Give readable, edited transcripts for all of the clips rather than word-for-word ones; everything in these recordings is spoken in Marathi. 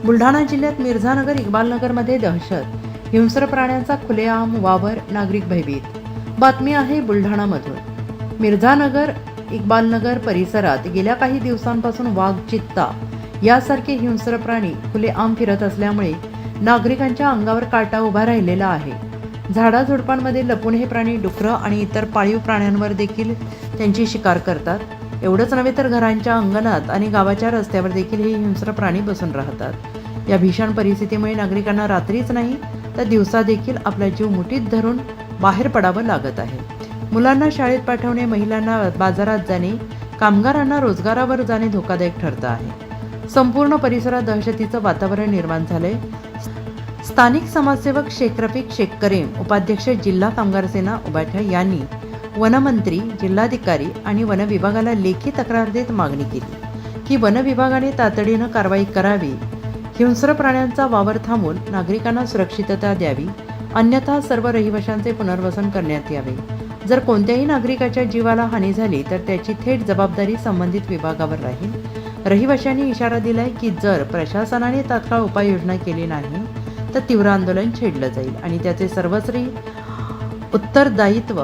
बुलढाणा जिल्ह्यात मिर्झानगर इक्बालनगरमध्ये दहशत, हिंस्र प्राण्यांचा खुलेआम वावर, नागरिक भयभीत. बातमी आहे बुलढाणामधून. मिर्झानगर इक्बालनगर परिसरात गेल्या काही दिवसांपासून वाघ, चित्ता यासारखे हिंस्र प्राणी खुलेआम फिरत असल्यामुळे नागरिकांच्या अंगावर काटा उभा राहिलेला आहे. झाडाझुडपांमध्ये लपून हे प्राणी डुकरं आणि इतर पाळीव प्राण्यांवर देखील त्यांची शिकार करतात. एवढंच नव्हे तर घरांच्या अंगणात आणि गावाच्या रस्त्यावर देखील हे हिंस्र प्राणी बसून राहतात. या भीषण परिस्थितीमुळे नागरिकांना रात्रीच नाही तर दिवसा देखील आपला जीव मुठीत धरून बाहेर पडावं लागत आहे. मुलांना शाळेत पाठवणे, महिलांना बाजारात जाणे, कामगारांना रोजगारावर जाणे धोकादायक ठरतं आहे. संपूर्ण परिसरात दहशतीचं वातावरण निर्माण झालंय. स्थानिक समाजसेवक शेख रफिक शेख करीम, उपाध्यक्ष जिल्हा कामगार सेना उबाठा यांनी वनमंत्री, जिल्हाधिकारी आणि वन विभागाला लेखी तक्रार देत मागणी केली की वन विभागाने तातडीनं कारवाई करावी, हिंस्र प्राण्यांचा वावर थांबवून नागरिकांना सुरक्षितता द्यावी, अन्यथा सर्व रहिवाशांचे पुनर्वसन करण्यात यावे. जर कोणत्याही नागरिकाच्या जीवाला हानी झाली तर त्याची थेट जबाबदारी संबंधित विभागावर राहील. रहिवाशांनी इशारा दिलाय की जर प्रशासनाने तात्काळ उपाययोजना केली नाही तर तीव्र आंदोलन छेडलं जाईल आणि त्याचे सर्वस्वी उत्तरदायित्व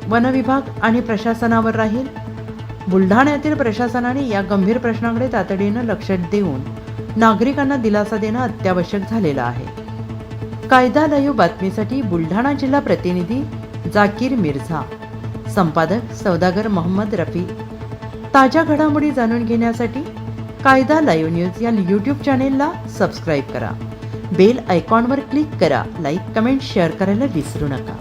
वन विभाग आणि प्रशासनावर राहील. बुलढाण्यातील प्रशासनाने या गंभीर प्रश्नाकडे तातडीनं लक्ष देऊन नागरिकांना दिलासा देणं अत्यावश्यक झालेलं आहे. कायदा लाईव्ह बातमीसाठी बुलढाणा जिल्हा प्रतिनिधी जाकीर मिर्झा, संपादक सौदागर मोहम्मद रफी. ताज्या घडामोडी जाणून घेण्यासाठी कायदा लाईव्ह न्यूज या यूट्यूब चॅनेलला सबस्क्राईब करा. बेल आयकॉनवर क्लिक करा. लाईक, कमेंट, शेअर करायला विसरू नका.